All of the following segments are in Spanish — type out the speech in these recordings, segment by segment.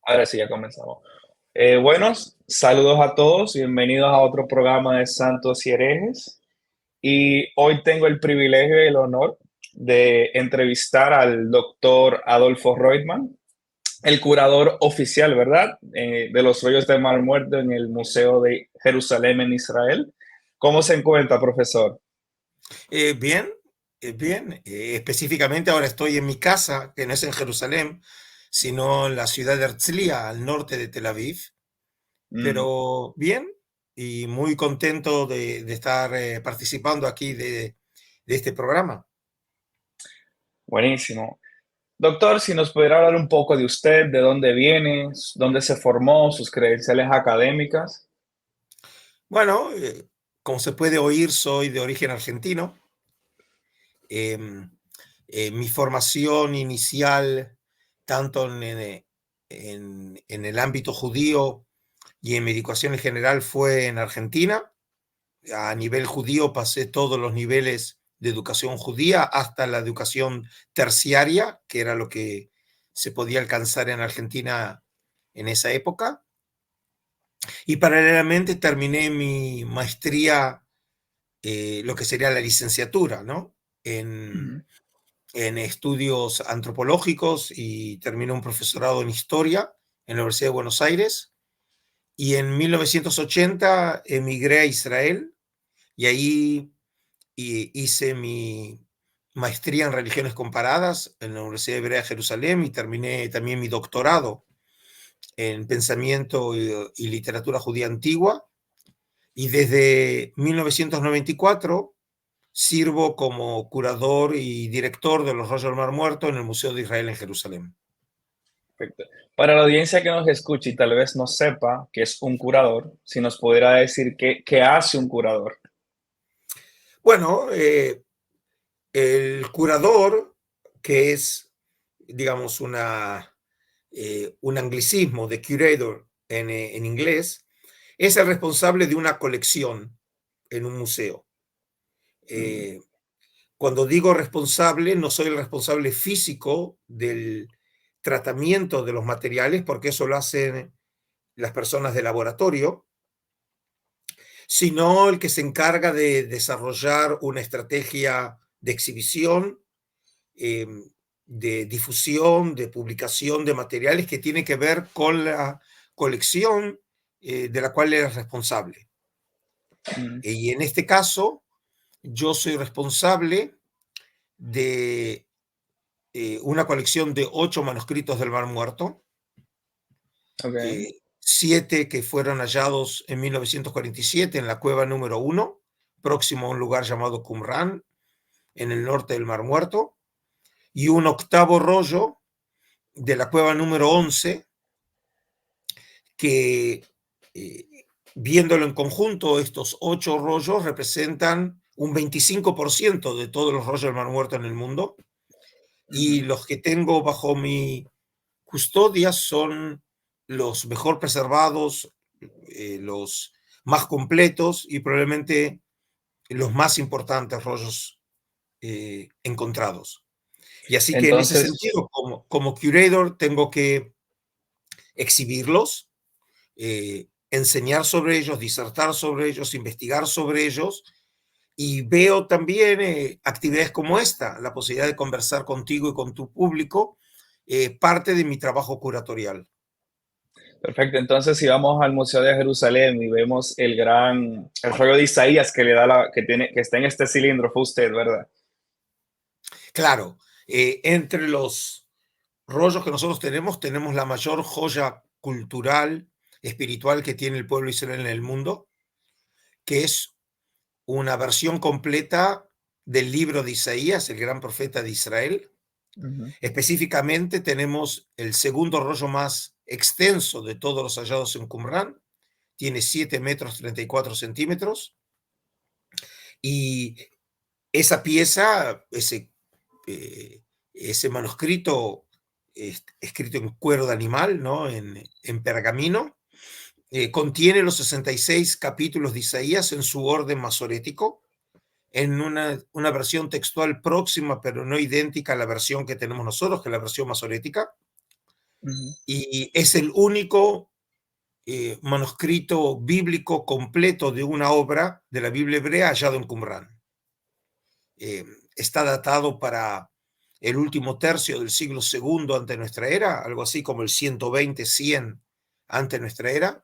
Ahora sí, ya comenzamos. Buenos, saludos a todos, bienvenidos a otro programa de Santos y Herejes. Y hoy tengo el privilegio y el honor de entrevistar al doctor Adolfo Reutemann, el curador oficial, ¿verdad? De los rollos del Mar Muerto en el Museo de Jerusalén en Israel. ¿Cómo se encuentra, profesor? Bien, bien. Específicamente ahora estoy en mi casa, que no es en Jerusalén, sino en la ciudad de Herzliya, al norte de Tel Aviv. Mm, Pero bien y muy contento de estar participando aquí de este programa. buenísimo. Doctor, si nos pudiera hablar un poco de usted, de dónde viene, dónde se formó, sus credenciales académicas. Bueno, como se puede oír, soy de origen argentino. Em, Mi formación inicial, tanto en el ámbito judío y en mi educación en general, fue en Argentina. A nivel judío pasé todos los niveles de educación judía hasta la educación terciaria, que era lo que se podía alcanzar en Argentina en esa época. Y paralelamente terminé mi maestría, lo que sería la licenciatura, ¿no? En, Ujú. en estudios antropológicos, y terminé un profesorado en historia en la Universidad de Buenos Aires. Y en 1980 emigré a Israel y ahí hice mi maestría en religiones comparadas en la Universidad Hebrea de Jerusalén, y terminé también mi doctorado en pensamiento y literatura judía antigua. Y desde 1994 sirvo como curador y director de los Rollos del Mar Muerto en el Museo de Israel en Jerusalén. Perfecto. Para la audiencia que nos escuche y tal vez no sepa qué es un curador, si nos pudiera decir qué hace un curador. Bueno, el curador, que es, digamos, un anglicismo de curator en inglés, es el responsable de una colección en un museo. Mm, Eh, Cuando digo responsable, no soy el responsable físico del tratamiento de los materiales, porque eso lo hacen las personas de laboratorio, sino el que se encarga de desarrollar una estrategia de exhibición, eh, de difusión, de publicación de materiales que tiene que ver con la colección de la cual eres responsable. mm, Y en este caso, yo soy responsable de una colección de 8 manuscritos del Mar Muerto, ok. 7 que fueron hallados en 1947 en la cueva número 1, próximo a un lugar llamado Qumran, en el norte del Mar Muerto, y un octavo rollo de la cueva número 11, que eh, viéndolo en conjunto, estos 8 rollos representan un 25% de todos los rollos del Mar Muerto en el mundo, y Ujú. los que tengo bajo mi custodia son los mejor preservados, los más completos y probablemente los más importantes rollos encontrados. Y así que en ese Entonces, sentido, como curator, tengo que exhibirlos, enseñar sobre ellos, disertar sobre ellos, investigar sobre ellos. Y veo también actividades como esta, la posibilidad de conversar contigo y con tu público, parte de mi trabajo curatorial. perfecto. Entonces, si vamos al Museo de Jerusalén y vemos el rollo de Isaías que le da que está en este cilindro, fue usted, ¿verdad? Claro, entre los rollos que nosotros tenemos la mayor joya cultural, espiritual que tiene el pueblo israelí en el mundo, que es una versión completa del libro de Isaías, el gran profeta de Israel. Ujú. Específicamente tenemos el segundo rollo más extenso de todos los hallados en Qumran, tiene 7 metros 34 centímetros, y esa pieza, ese manuscrito escrito en cuero de animal, ¿no? En pergamino, contiene los 66 capítulos de Isaías en su orden masorético, en una versión textual próxima, pero no idéntica a la versión que tenemos nosotros, que es la versión masorética. Ujú. y es el único manuscrito bíblico completo de una obra de la Biblia hebrea hallado en Qumrán. Está datado para el último tercio del siglo segundo ante nuestra era, algo así como el 120-100 ante nuestra era,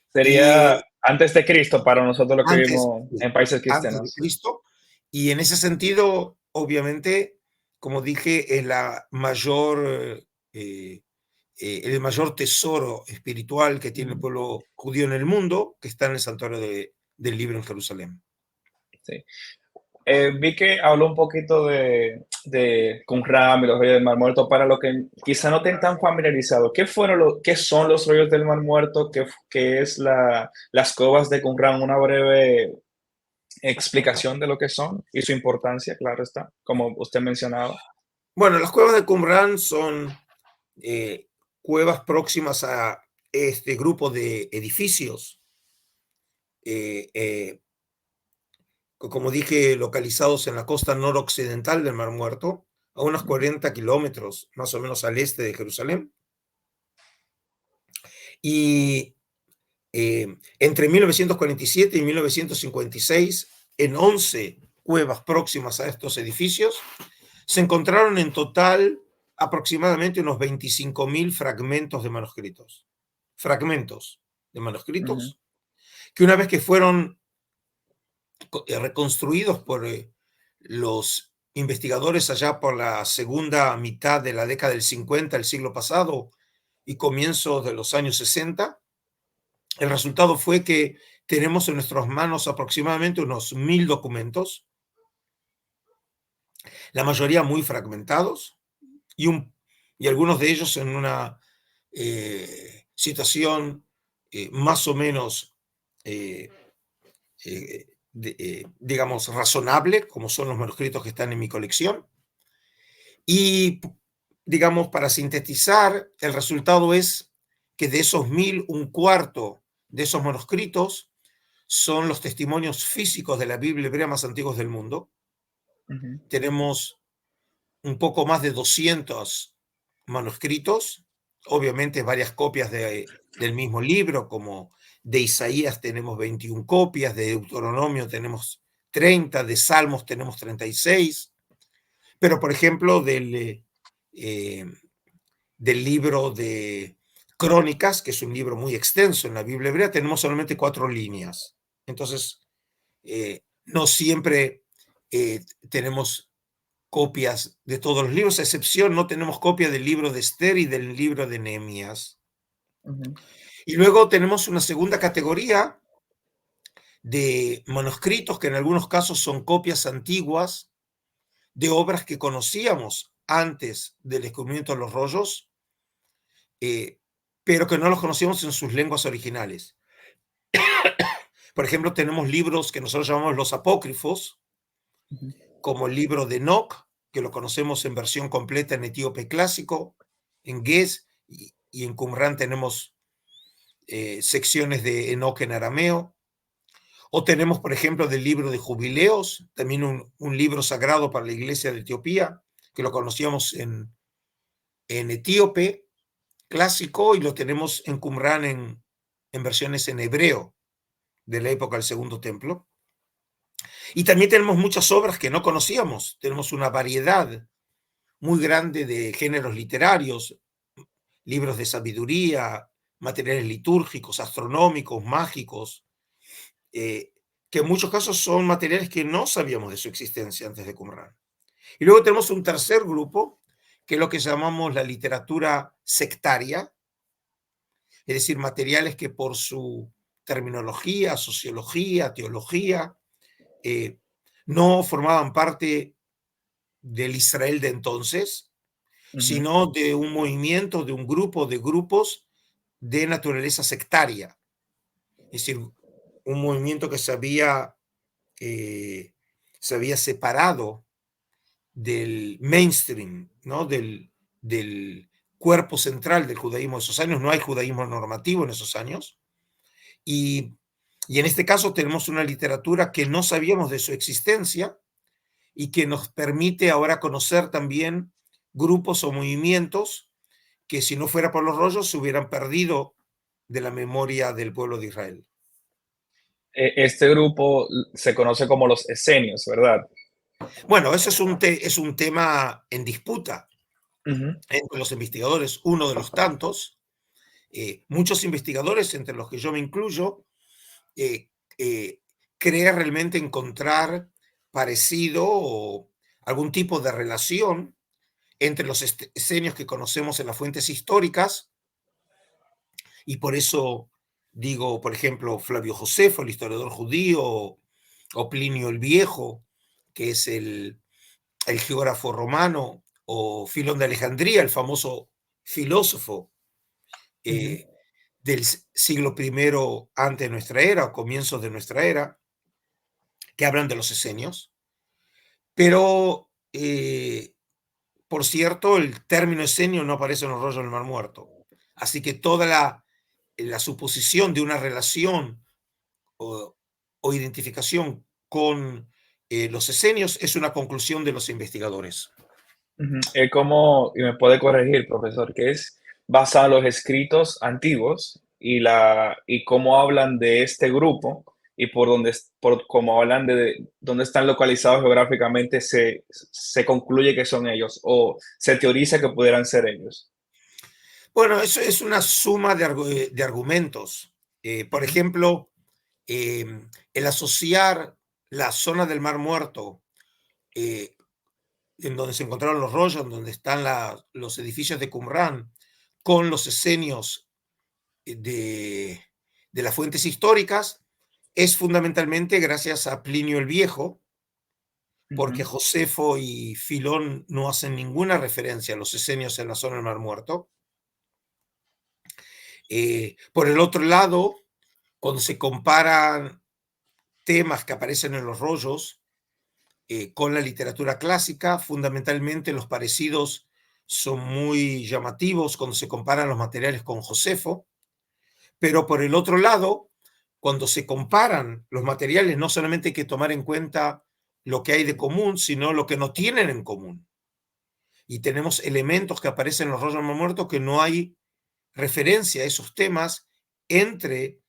y Sería antes de Cristo para nosotros lo que antes, vivimos en países antes de cristianos. Cristo, y en ese sentido, obviamente, como dije, es la mayor, el mayor tesoro espiritual que tiene el Ujú. pueblo judío en el mundo, que está en el santuario del libro en Jerusalén. Sí. Vi que habló un poquito de Qumran y los rollos del Mar Muerto para los que quizá no estén tan familiarizados. ¿Qué son los rollos del Mar Muerto? ¿Qué es las cuevas de Qumran? Una breve explicación de lo que son y su importancia, claro está, como usted mencionaba. Bueno, las cuevas de Qumrán son eh, cuevas próximas a este grupo de edificios, eh, eh, como dije, localizados en la costa noroccidental del Mar Muerto, a unos 40 kilómetros más o menos al este de Jerusalén. Y entre 1947 y 1956, en 11 cuevas próximas a estos edificios, se encontraron en total aproximadamente unos 25.000 fragmentos de manuscritos. Fragmentos de Ujú, manuscritos que una vez que fueron reconstruidos por los investigadores allá por la segunda mitad de la década del 50 del siglo pasado y comienzos de los años 60, el resultado fue que tenemos en nuestras manos aproximadamente unos 1.000 documentos, la mayoría muy fragmentados y, y algunos de ellos en una situación más o menos, eh, digamos, razonable, como son los manuscritos que están en mi colección. Y, digamos, para sintetizar, el resultado es que de esos 1.000, un cuarto de esos manuscritos son los testimonios físicos de la Biblia hebrea más antiguos del mundo. ujú, Tenemos un poco más de 200 manuscritos, obviamente varias copias del mismo libro, como de Isaías tenemos 21 copias, de Deuteronomio tenemos 30, de Salmos tenemos 36, pero por ejemplo eh, del libro de Crónicas, que es un libro muy extenso en la Biblia hebrea, tenemos solamente 4 líneas. Entonces, no siempre tenemos copias de todos los libros, a excepción no tenemos copia del libro de Esther y del libro de Nehemías. ujú, Y luego tenemos una segunda categoría de manuscritos que en algunos casos son copias antiguas de obras que conocíamos antes del descubrimiento de los rollos, eh, pero que no los conocíamos en sus lenguas originales. Por ejemplo, tenemos libros que nosotros llamamos los apócrifos, ujú. como el libro de Enoch, que lo conocemos en versión completa en etíope clásico, en Ges, y en Qumrán tenemos secciones de Enoch en arameo. O tenemos, por ejemplo, del libro de Jubileos, también un libro sagrado para la iglesia de Etiopía, que lo conocíamos en etíope clásico y lo tenemos en Qumrán en versiones en hebreo de la época del Segundo Templo. Y también tenemos muchas obras que no conocíamos. Tenemos una variedad muy grande de géneros literarios, libros de sabiduría, materiales litúrgicos, astronómicos, mágicos, eh, que en muchos casos son materiales que no sabíamos de su existencia antes de Qumran. Y luego tenemos un tercer grupo, que es lo que llamamos la literatura sectaria, es decir, materiales que por su terminología, sociología, teología, eh, no formaban parte del Israel de entonces, Ujú, sino de un movimiento, de un grupo de grupos de naturaleza sectaria, es decir, un movimiento que se había separado del mainstream, ¿no? del cuerpo central del judaísmo de esos años. No hay judaísmo normativo en esos años. Y, y en este caso tenemos una literatura que no sabíamos de su existencia y que nos permite ahora conocer también grupos o movimientos que si no fuera por los rollos se hubieran perdido de la memoria del pueblo de Israel. Este grupo se conoce como los esenios, ¿verdad? Bueno, eso es un tema en disputa Ujú, entre los investigadores, uno de los tantos. Muchos investigadores, entre los que yo me incluyo, eh, eh, cree realmente encontrar parecido o algún tipo de relación entre los esenios que conocemos en las fuentes históricas, y por eso digo, por ejemplo, Flavio Josefo, el historiador judío, o Plinio el Viejo, que es el geógrafo romano, o Filón de Alejandría, el famoso filósofo ujú. eh, del siglo I antes de nuestra era, o comienzos de nuestra era, que hablan de los esenios. Pero, por cierto, el término esenio no aparece en los rollos del Mar Muerto. Así que toda la suposición de una relación o, o identificación con los esenios es una conclusión de los investigadores. Ujú. Es como, y me puede corregir, profesor, que es basado en los escritos antiguos y cómo hablan de este grupo y por cómo hablan de dónde están localizados geográficamente, se concluye que son ellos o se teoriza que pudieran ser ellos. Bueno, eso es una suma de argumentos. Por Ujú, ejemplo, el asociar la zona del Mar Muerto, eh, en donde se encontraron los rollos, donde están los edificios de Qumrán, con los esenios de, de las fuentes históricas, es fundamentalmente gracias a Plinio el Viejo, porque ujú, Josefo y Filón no hacen ninguna referencia a los esenios en la zona del Mar Muerto. Por el otro lado, cuando se comparan temas que aparecen en los rollos con la literatura clásica, fundamentalmente los parecidos son muy llamativos cuando se comparan los materiales con Josefo, pero por el otro lado, cuando se comparan los materiales, no solamente hay que tomar en cuenta lo que hay de común, sino lo que no tienen en común. Y tenemos elementos que aparecen en los rollos de muertos que no hay referencia a esos temas entre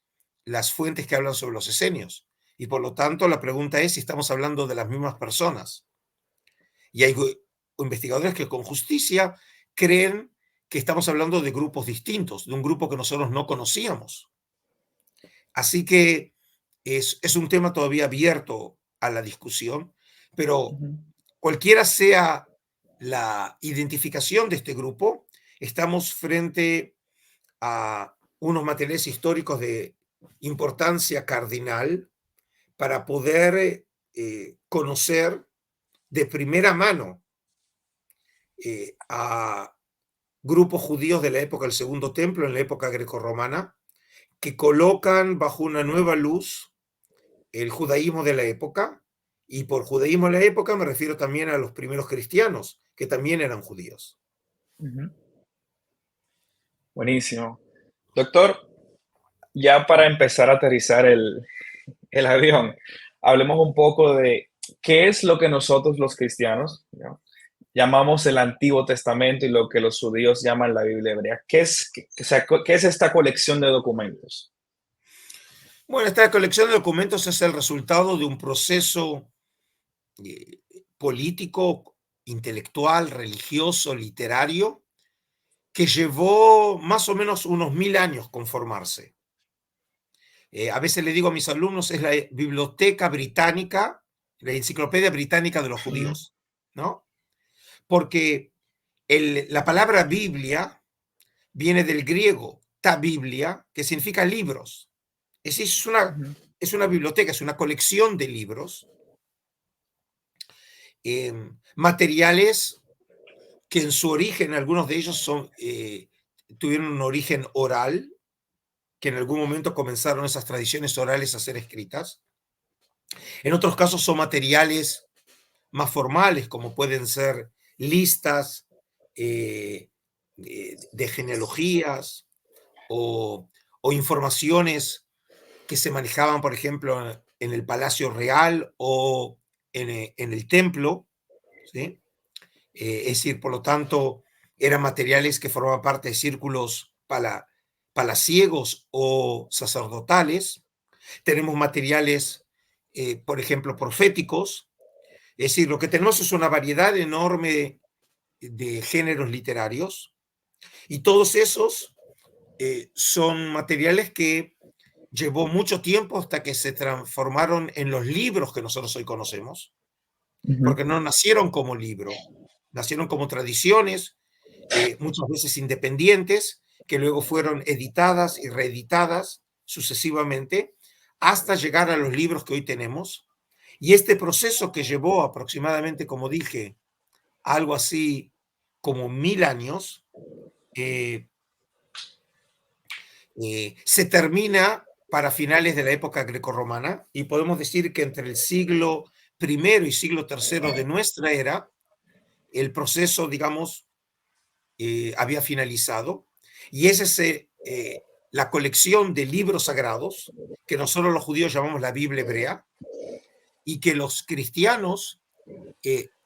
las fuentes que hablan sobre los esenios. Y por lo tanto, la pregunta es si estamos hablando de las mismas personas. Y hay investigadores que con justicia creen que estamos hablando de grupos distintos, de un grupo que nosotros no conocíamos. Así que es un tema todavía abierto a la discusión, pero ujú. cualquiera sea la identificación de este grupo, estamos frente a unos materiales históricos de importancia cardinal para poder conocer de primera mano a grupos judíos de la época del Segundo Templo, en la época grecorromana, que colocan bajo una nueva luz el judaísmo de la época, y por judaísmo de la época me refiero también a los primeros cristianos, que también eran judíos. Ujú. Buenísimo. Doctor, ya para empezar a aterrizar el avión, hablemos un poco de qué es lo que nosotros los cristianos, ¿no?, llamamos el Antiguo Testamento y lo que los judíos llaman la Biblia hebrea. O sea, ¿qué es esta colección de documentos? Bueno, esta colección de documentos es el resultado de un proceso eh, político, intelectual, religioso, literario, que llevó más o menos unos 1000 años conformarse. A veces le digo a mis alumnos, es la biblioteca británica, la enciclopedia británica de los Ujú, judíos, ¿no? Porque la palabra Biblia viene del griego ta biblia, que significa libros. Es decir, ujú, es una biblioteca, es una colección de libros, materiales que en su origen, algunos de ellos tuvieron un origen oral, que en algún momento comenzaron esas tradiciones orales a ser escritas. En otros casos son materiales más formales, como pueden ser listas eh, de genealogías o, o, informaciones que se manejaban, por ejemplo, en el Palacio Real o en el templo, ¿sí? Es decir, por lo tanto, eran materiales que formaban parte de círculos palaciegos o sacerdotales. Tenemos materiales, por ejemplo, proféticos. Es decir, lo que tenemos es una variedad enorme de géneros literarios y todos esos son materiales que llevó mucho tiempo hasta que se transformaron en los libros que nosotros hoy conocemos, Ujú. porque no nacieron como libro, nacieron como tradiciones, muchas veces independientes, que luego fueron editadas y reeditadas sucesivamente hasta llegar a los libros que hoy tenemos. Y este proceso que llevó aproximadamente, como dije, algo así como 1000 años, eh, se termina para finales de la época grecorromana y podemos decir que entre el siglo I y siglo III de nuestra era, el proceso, digamos, había finalizado y esa es la colección de libros sagrados que nosotros los judíos llamamos la Biblia hebrea y que los cristianos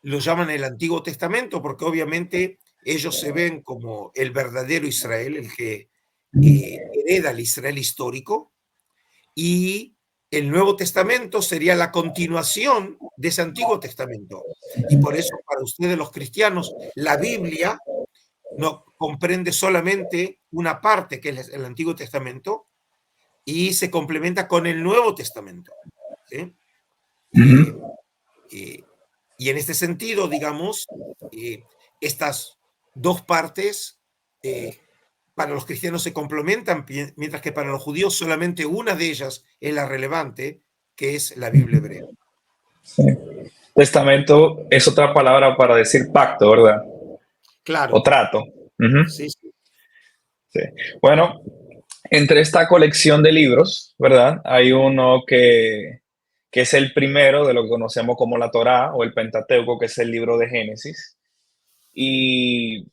lo llaman el Antiguo Testamento porque obviamente ellos se ven como el verdadero Israel, el que hereda el Israel histórico, y el Nuevo Testamento sería la continuación de ese Antiguo Testamento. Y por eso para ustedes los cristianos, la Biblia no comprende solamente una parte, que es el Antiguo Testamento, y se complementa con el Nuevo Testamento. ¿Sí? Eh, Ujú. eh, y en este sentido, digamos, estas dos partes para los cristianos se complementan, mientras que para los judíos solamente una de ellas es la relevante, que es la Biblia hebrea. Sí. Testamento es otra palabra para decir pacto, ¿verdad? O Claro, trato. Ujú. sí, sí. Sí. Bueno, entre esta colección de libros, ¿verdad? Hay uno que es el primero de lo que conocemos como la Torá o el Pentateuco, que es el libro de Génesis. Y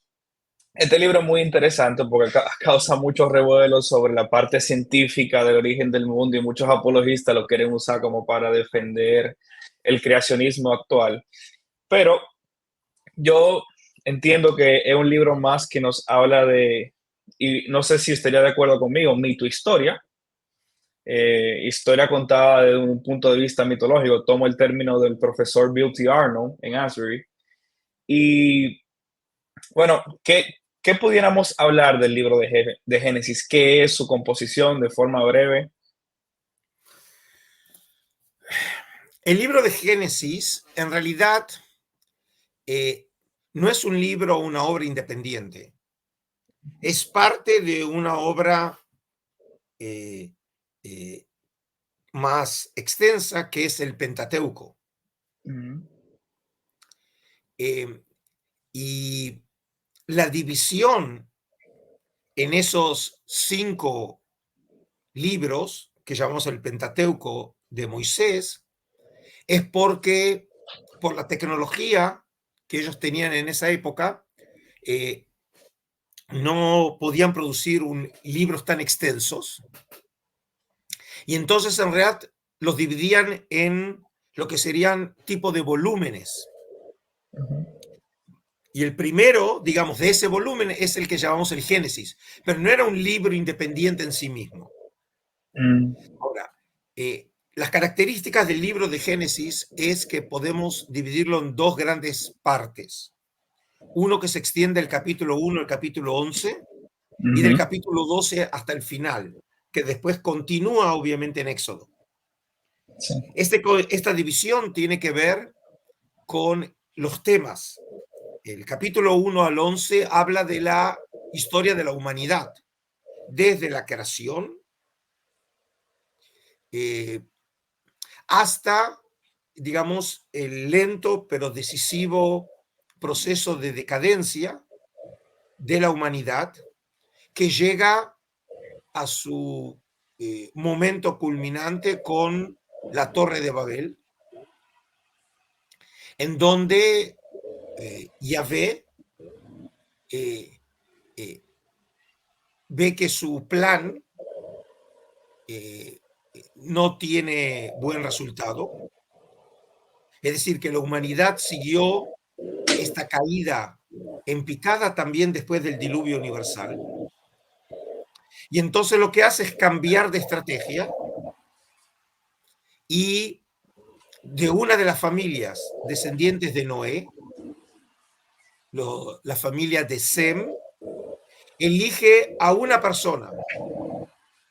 este libro es muy interesante porque causa mucho revuelo sobre la parte científica del origen del mundo y muchos apologistas lo quieren usar como para defender el creacionismo actual. Pero yo entiendo que es un libro más que nos habla de, y no sé si estaría de acuerdo conmigo, mito historia, historia contada desde un punto de vista mitológico. Tomo el término del profesor Bill T. Arnold en Asbury. Y bueno, ¿qué pudiéramos hablar del libro de Génesis? ¿Qué es su composición de forma breve? El libro de Génesis, en realidad, eh, no es un libro o una obra independiente. Es parte de una obra eh, eh, más extensa que es el Pentateuco. Ujú, Eh, y la división en esos 5 libros que llamamos el Pentateuco de Moisés es porque por la tecnología que ellos tenían en esa época, eh, no podían producir libros tan extensos y entonces en realidad los dividían en lo que serían tipo de volúmenes. ujú, Y el primero, digamos, de ese volumen es el que llamamos el Génesis, pero no era un libro independiente en sí mismo. mm, Ahora, las características del libro de Génesis es que podemos dividirlo en dos grandes partes. Uno que se extiende del capítulo 1 al capítulo 11 y del ujú, capítulo 12 hasta el final, que después continúa obviamente en Éxodo. sí, Esta división tiene que ver con los temas. El capítulo 1 al 11 habla de la historia de la humanidad, desde la creación eh, hasta, digamos, el lento pero decisivo proceso de decadencia de la humanidad que llega a su momento culminante con la Torre de Babel, en donde Yahvé eh, eh, ve que su plan eh, no tiene buen resultado, es decir, que la humanidad siguió esta caída en picada también después del diluvio universal. Y entonces lo que hace es cambiar de estrategia y de una de las familias descendientes de Noé, la familia de Sem, elige a una persona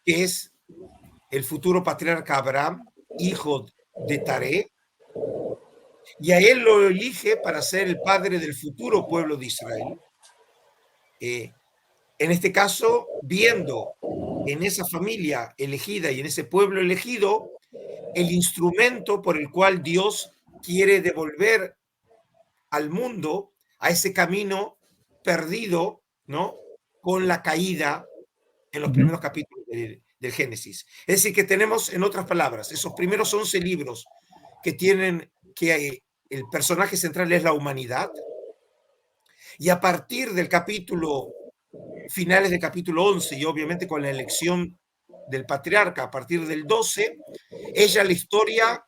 que es el futuro patriarca Abraham, hijo de Taré, y a él lo elige para ser el padre del futuro pueblo de Israel. En este caso, viendo en esa familia elegida y en ese pueblo elegido el instrumento por el cual Dios quiere devolver al mundo a ese camino perdido, ¿no? Con la caída en los Ujú. primeros capítulos del Génesis. Es decir, que tenemos, en otras palabras, esos primeros 11 libros que tienen que el personaje central es la humanidad, y a partir del capítulo, finales del capítulo 11, y obviamente con la elección del patriarca a partir del 12, es ya la historia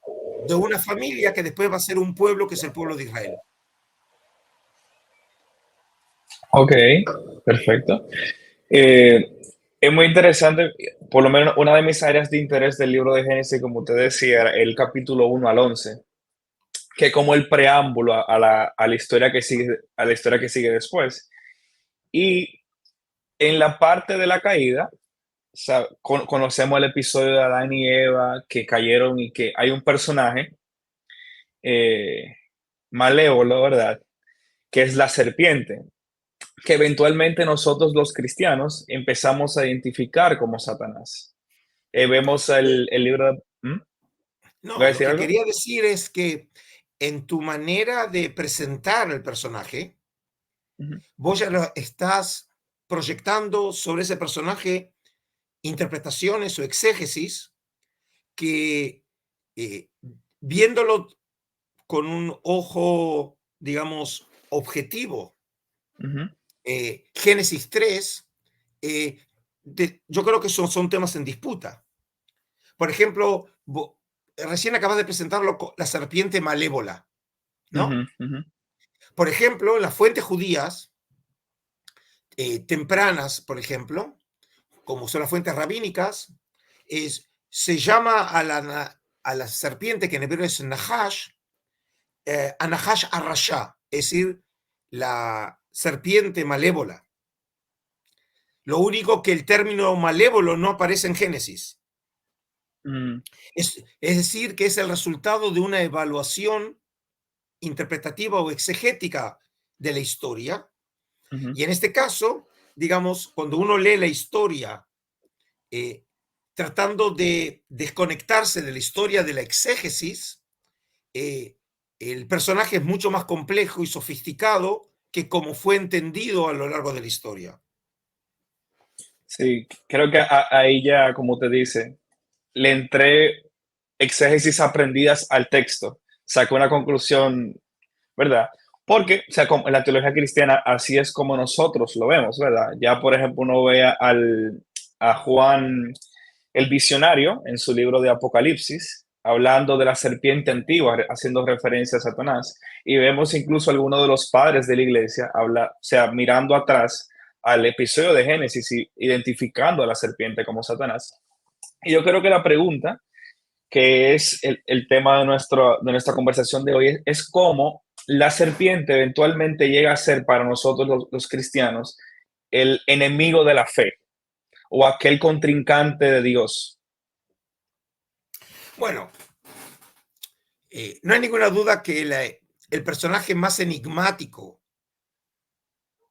de una familia que después va a ser un pueblo que es el pueblo de Israel. Ok, perfecto. Eh, es muy interesante, por lo menos una de mis áreas de interés del libro de Génesis, como usted decía, era el capítulo 1 al 11, que es como el preámbulo a la historia que sigue, a la historia que sigue después. Y en la parte de la caída, o sea, conocemos el episodio de Adán y Eva que cayeron y que hay un personaje eh, malévolo, ¿verdad? Que es la serpiente, que eventualmente nosotros los cristianos empezamos a identificar como Satanás. Vemos el libro de... ¿Mm? ¿Voy a No, lo decir que algo? quería decir es que en tu manera de presentar el personaje, Ujú, vos ya lo estás proyectando sobre ese personaje interpretaciones o exégesis que, eh, viéndolo con un ojo, digamos, objetivo, ujú, Génesis 3, eh, yo creo que son temas en disputa. Por ejemplo, recién acabas de presentarlo, la serpiente malévola, ujú, ¿no? ujú, Por ejemplo, en las fuentes judías tempranas, por ejemplo, como son las fuentes rabínicas, se llama a la serpiente, que en hebreo es Nahash, Anahash Arashá, es decir, la serpiente malévola. Lo único que el término malévolo no aparece en Génesis. mm, Es decir, que es el resultado de una evaluación interpretativa o exegética de la historia. ujú. Y en este caso, digamos, cuando uno lee la historia eh, tratando de desconectarse de la historia de la exégesis, eh, el personaje es mucho más complejo y sofisticado que como fue entendido a lo largo de la historia. Sí, creo que ahí ya, como te dice, le entré exégesis aprendidas al texto, saqué una conclusión, ¿verdad? Porque, o sea, como en la teología cristiana, así es como nosotros lo vemos, ¿verdad? Ya, por ejemplo, uno ve a Juan el visionario en su libro de Apocalipsis, hablando de la serpiente antigua, haciendo referencia a Satanás, y vemos incluso algunos de los padres de la iglesia, o sea, mirando atrás al episodio de Génesis y identificando a la serpiente como Satanás. Y yo creo que la pregunta que es el tema de nuestra conversación de hoy, es cómo la serpiente eventualmente llega a ser para nosotros los cristianos el enemigo de la fe o aquel contrincante de Dios. Bueno, no hay ninguna duda que el personaje más enigmático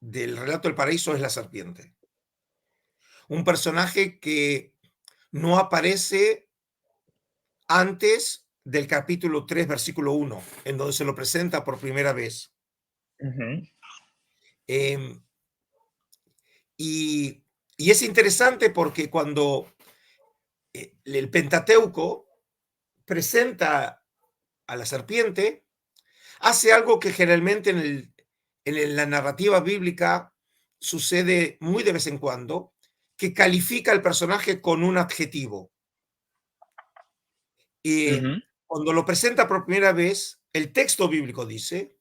del relato del paraíso es la serpiente. Un personaje que no aparece antes del capítulo 3, versículo 1, en donde se lo presenta por primera vez. Ujú, Eh, y, y, es interesante porque cuando el Pentateuco presenta a la serpiente, hace algo que generalmente en la narrativa bíblica sucede muy de vez en cuando, que califica al personaje con un adjetivo. Y ujú, cuando lo presenta por primera vez, el texto bíblico dice,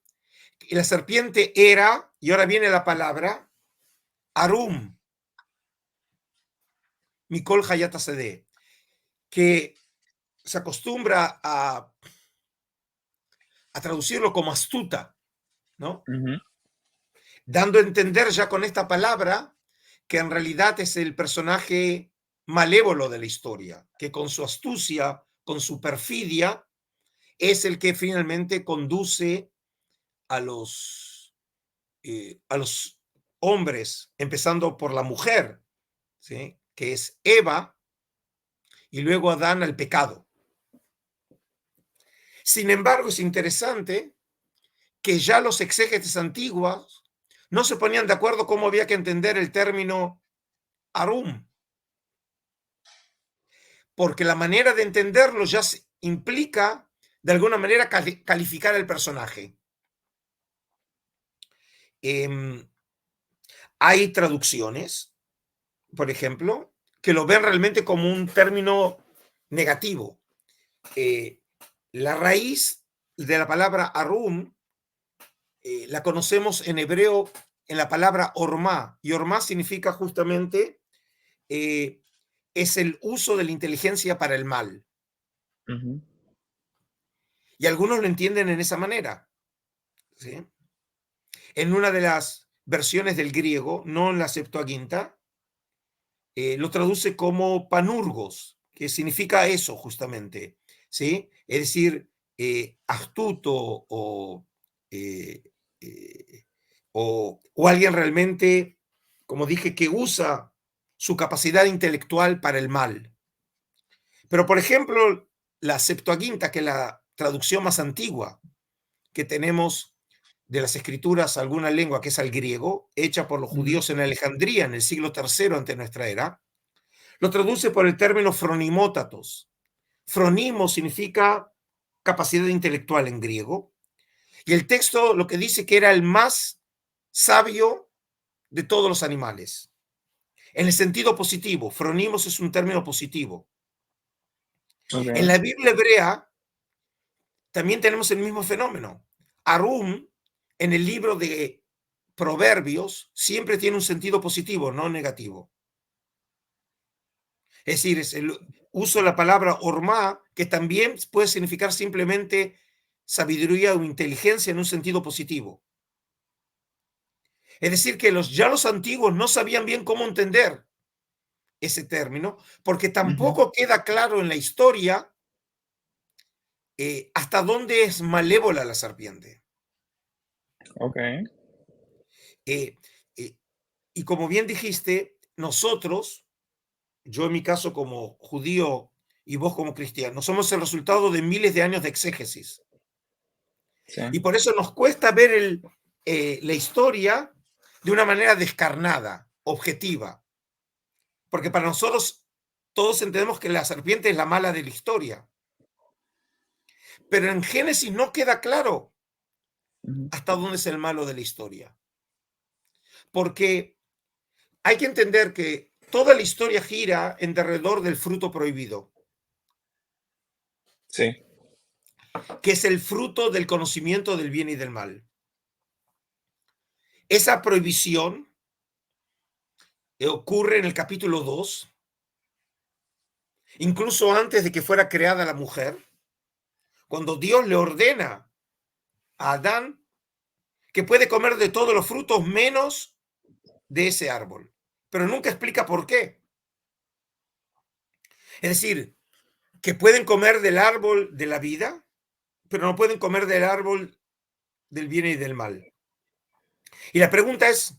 la serpiente era, y ahora viene la palabra, Arum, Mikol Hayat Hasadeh, que se acostumbra a traducirlo como astuta, ¿no? Ujú. Dando a entender ya con esta palabra que en realidad es el personaje malévolo de la historia, que con su astucia, con su perfidia, es el que finalmente conduce a los hombres, empezando por la mujer, ¿sí? Que es Eva, y luego Adán al pecado. Sin embargo, es interesante que ya los exégetes antiguos no se ponían de acuerdo cómo había que entender el término Arum, porque la manera de entenderlo ya implica, de alguna manera, calificar el personaje. Hay traducciones, por ejemplo, que lo ven realmente como un término negativo. La raíz de la palabra Arum la conocemos en hebreo en la palabra Ormá, y Ormá significa justamente es el uso de la inteligencia para el mal. Ujú. Y algunos lo entienden en esa manera, ¿sí? En una de las versiones del griego, no en la Septuaginta, lo traduce como panurgos, que significa eso justamente, ¿sí? Es decir, astuto eh, eh, o alguien realmente, como dije, que usa su capacidad intelectual para el mal. Pero, por ejemplo, la Septuaginta, que es la traducción más antigua que tenemos de las escrituras a alguna lengua, que es al griego, hecha por los Ujú. judíos en Alejandría en el siglo III ante nuestra era, lo traduce por el término fronimótatos. Fronimo significa capacidad intelectual en griego, y el texto lo que dice que era el más sabio de todos los animales. En el sentido positivo, fronimos es un término positivo. En Ok. la Biblia hebrea también tenemos el mismo fenómeno. Arum, en el libro de Proverbios, siempre tiene un sentido positivo, no negativo. Es decir, es el uso de la palabra orma, que también puede significar simplemente sabiduría o inteligencia en un sentido positivo. Es decir, que ya los antiguos no sabían bien cómo entender ese término, porque Ujú. tampoco queda claro en la historia hasta dónde es malévola la serpiente. Ok. Eh, eh, y como bien dijiste, nosotros, yo en mi caso como judío y vos como cristiano, somos el resultado de miles de años de exégesis. Sí. Y por eso nos cuesta ver la historia de una manera descarnada, objetiva. Porque para nosotros todos entendemos que la serpiente es la mala de la historia. Pero en Génesis no queda claro Ujú. hasta dónde es el malo de la historia. Porque hay que entender que toda la historia gira en derredor del fruto prohibido, Sí. que es el fruto del conocimiento del bien y del mal. Esa prohibición ocurre en el capítulo 2, incluso antes de que fuera creada la mujer, cuando Dios le ordena a Adán que puede comer de todos los frutos menos de ese árbol, pero nunca explica por qué. Es decir, que pueden comer del árbol de la vida, pero no pueden comer del árbol del bien y del mal. Y la pregunta es,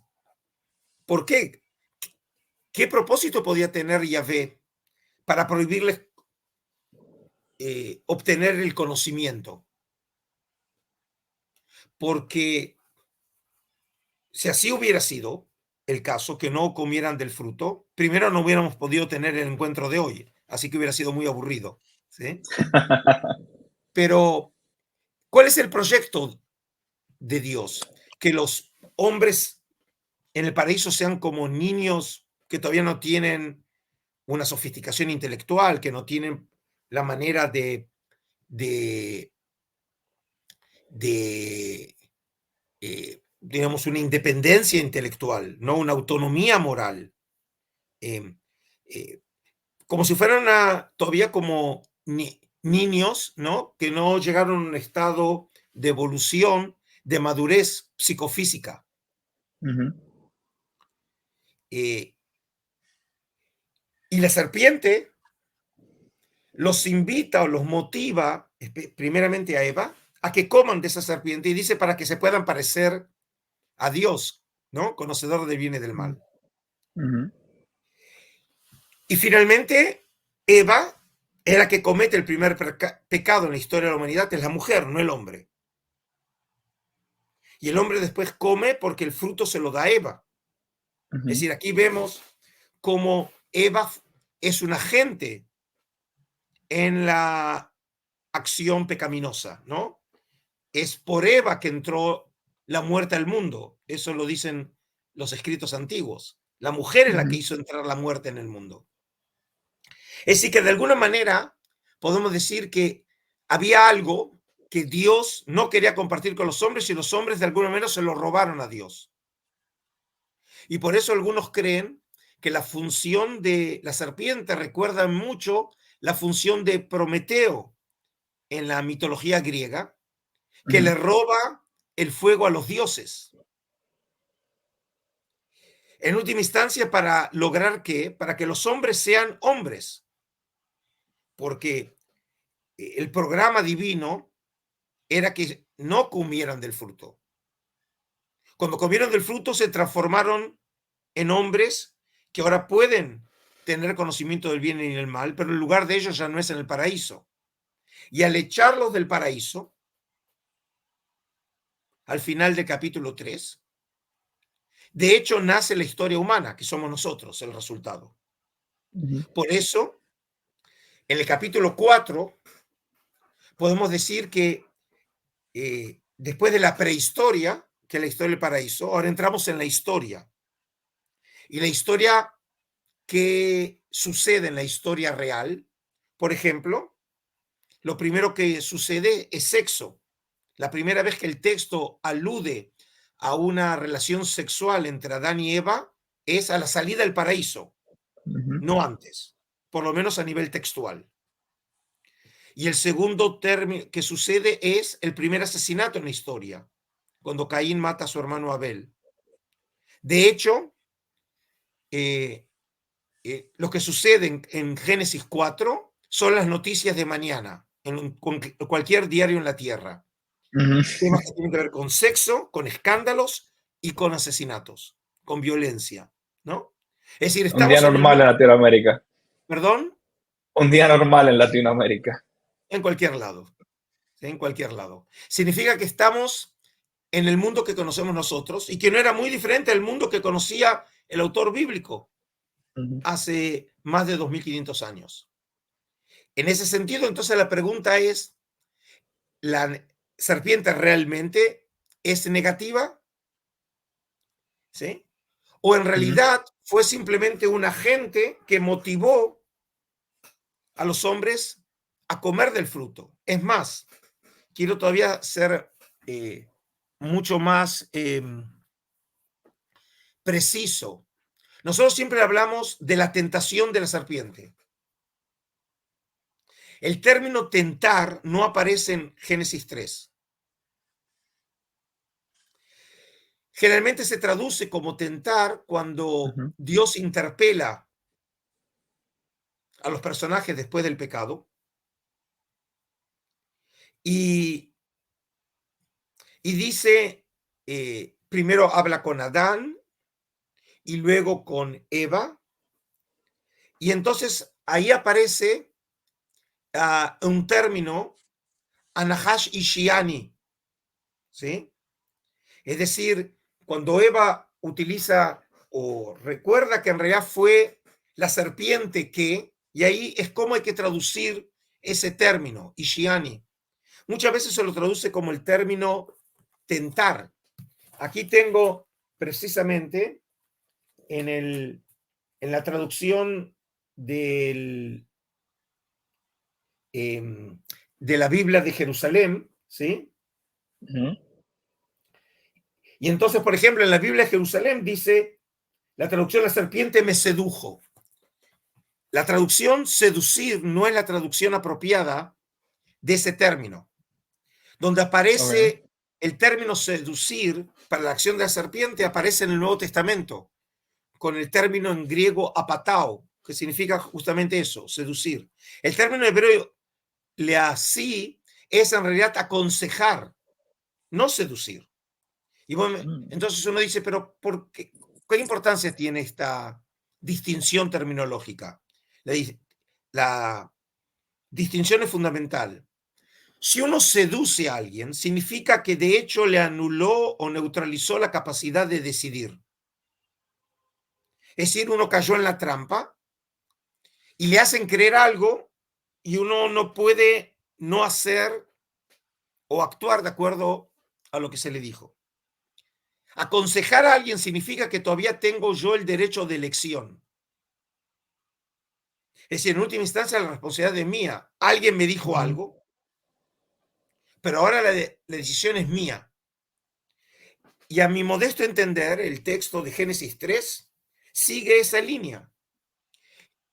¿por qué? ¿Qué propósito podía tener Yahvé para prohibirles obtener el conocimiento? Porque si así hubiera sido el caso, que no comieran del fruto, primero no hubiéramos podido tener el encuentro de hoy, así que hubiera sido muy aburrido, ¿sí? Pero, ¿cuál es el proyecto de Dios? Que los hombres en el paraíso sean como niños que todavía no tienen una sofisticación intelectual, que no tienen la manera de, de digamos, una independencia intelectual, no una autonomía moral, eh, eh, como si fueran todavía como niños, ¿no? Que no llegaron a un estado de evolución, de madurez psicofísica. Ujú. Eh, y la serpiente los invita o los motiva, primeramente a Eva, a que coman de esa serpiente y dice para que se puedan parecer a Dios, ¿no? Conocedor del bien y del mal. Ujú. Y finalmente, Eva es la que comete el primer pecado en la historia de la humanidad, es la mujer, no el hombre. Y el hombre después come porque el fruto se lo da a Eva. Es Ujú. decir, aquí vemos cómo Eva es un agente en la acción pecaminosa, ¿no? Es por Eva que entró la muerte al mundo. Eso lo dicen los escritos antiguos. La mujer es la que Ujú. hizo entrar la muerte en el mundo. Es decir, que de alguna manera podemos decir que había algo que Dios no quería compartir con los hombres y los hombres de alguna manera se lo robaron a Dios. Y por eso algunos creen que la función de la serpiente recuerda mucho la función de Prometeo en la mitología griega, que Ujú. le roba el fuego a los dioses. En última instancia, para lograr que, para que los hombres sean hombres, porque el programa divino era que no comieran del fruto. Cuando comieron del fruto se transformaron en hombres que ahora pueden tener conocimiento del bien y del mal, pero el lugar de ellos ya no es en el paraíso. Y al echarlos del paraíso, al final del capítulo 3, de hecho nace la historia humana, que somos nosotros el resultado. Ujú. Por eso, en el capítulo 4, podemos decir que después de la prehistoria, que es la historia del paraíso, ahora entramos en la historia. Y la historia que sucede en la historia real, por ejemplo, lo primero que sucede es sexo. La primera vez que el texto alude a una relación sexual entre Adán y Eva es a la salida del paraíso, Ujú. no antes, por lo menos a nivel textual. Y el segundo término que sucede es el primer asesinato en la historia, cuando Caín mata a su hermano Abel. De hecho, eh, lo que sucede en Génesis 4 son las noticias de mañana en cualquier diario en la Tierra. Ujú. Temas que tienen que ver con sexo, con escándalos y con asesinatos, con violencia, ¿no? Es decir, Un día estamos en el normal en mundo, Latinoamérica. perdón, Un día normal en Latinoamérica. en cualquier lado, ¿sí? En cualquier lado. Significa que estamos en el mundo que conocemos nosotros y que no era muy diferente al mundo que conocía el autor bíblico Ujú. hace más de 2500 años. En ese sentido, entonces la pregunta es, ¿la serpiente realmente es negativa? ¿Sí? ¿O en Ujú. realidad fue simplemente un agente que motivó a los hombres a comer del fruto? Es más, quiero todavía ser mucho más preciso. Nosotros siempre hablamos de la tentación de la serpiente. El término tentar no aparece en Génesis 3. Generalmente se traduce como tentar cuando Ujú. Dios interpela a los personajes después del pecado y, y dice, primero habla con Adán y luego con Eva, y entonces ahí aparece un término, Anahash y Shiani, ¿sí? Es decir, cuando Eva utiliza o recuerda que en realidad fue la serpiente que, y ahí es como hay que traducir ese término, Ishiani. Muchas veces se lo traduce como el término tentar. Aquí tengo precisamente en la traducción del, eh, de la Biblia de Jerusalén, ¿sí? Ujú. Y entonces, por ejemplo, en la Biblia de Jerusalén dice, la traducción, la serpiente me sedujo. La traducción seducir no es la traducción apropiada de ese término. Donde Ok. aparece el término seducir para la acción de la serpiente, aparece en el Nuevo Testamento, con el término en griego apatao, que significa justamente eso, seducir. El término hebreo leasí es en realidad aconsejar, no seducir. Y bueno, Mm. entonces uno dice, pero ¿qué importancia tiene esta distinción terminológica? La distinción es fundamental. Si uno seduce a alguien, significa que de hecho le anuló o neutralizó la capacidad de decidir. Es decir, uno cayó en la trampa y le hacen creer algo y uno no puede no hacer o actuar de acuerdo a lo que se le dijo. Aconsejar a alguien significa que todavía tengo yo el derecho de elección. Es decir, en última instancia la responsabilidad es mía. Alguien me dijo Ujú. algo, pero ahora la decisión es mía. Y a mi modesto entender, el texto de Génesis 3 sigue esa línea.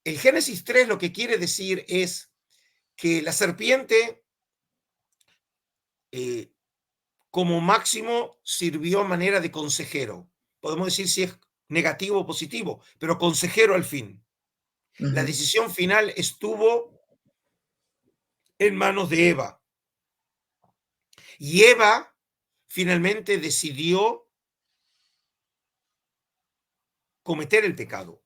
El Génesis 3 lo que quiere decir es que la serpiente, eh, como máximo, sirvió a manera de consejero. Podemos decir si es negativo o positivo, pero consejero al fin. La Ujú. decisión final estuvo en manos de Eva. Y Eva finalmente decidió cometer el pecado.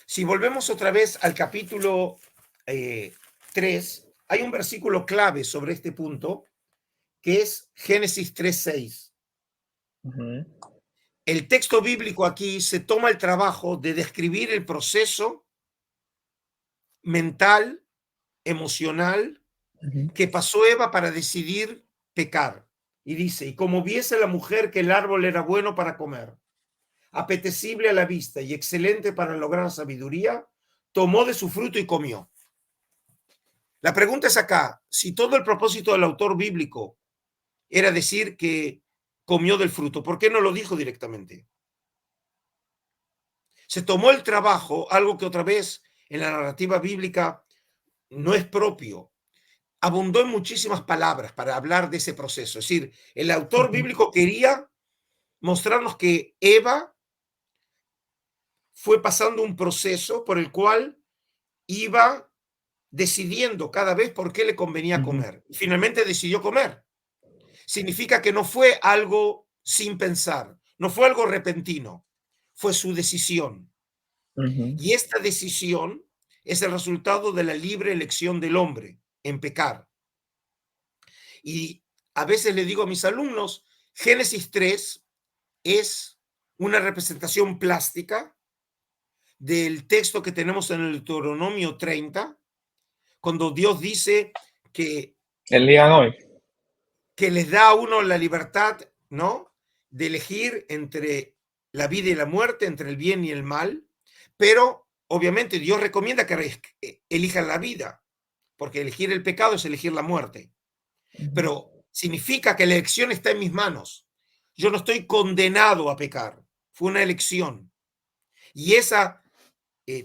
Si volvemos otra vez al capítulo 3, hay un versículo clave sobre este punto, que es Génesis 3:6. Ujú. El texto bíblico aquí se toma el trabajo de describir el proceso mental, emocional, Ujú. que pasó Eva para decidir pecar. Y dice, y como viese la mujer que el árbol era bueno para comer, apetecible a la vista y excelente para lograr sabiduría, tomó de su fruto y comió. La pregunta es acá, si todo el propósito del autor bíblico era decir que comió del fruto, ¿por qué no lo dijo directamente? Se tomó el trabajo, algo que otra vez en la narrativa bíblica no es propio. Abundó en muchísimas palabras para hablar de ese proceso. Es decir, el autor Ujú. bíblico quería mostrarnos que Eva fue pasando un proceso por el cual iba decidiendo cada vez por qué le convenía Ujú. comer. Y finalmente decidió comer. Significa que no fue algo sin pensar, no fue algo repentino, fue su decisión. Ujú. Y esta decisión es el resultado de la libre elección del hombre en pecar. Y a veces le digo a mis alumnos, Génesis 3 es una representación plástica del texto que tenemos en el Deuteronomio 30, cuando Dios dice que, El día de hoy. que les da a uno la libertad, ¿no? De elegir entre la vida y la muerte, entre el bien y el mal, pero obviamente Dios recomienda que elijan la vida, porque elegir el pecado es elegir la muerte. Ujú. Pero significa que la elección está en mis manos. Yo no estoy condenado a pecar, fue una elección. Y esa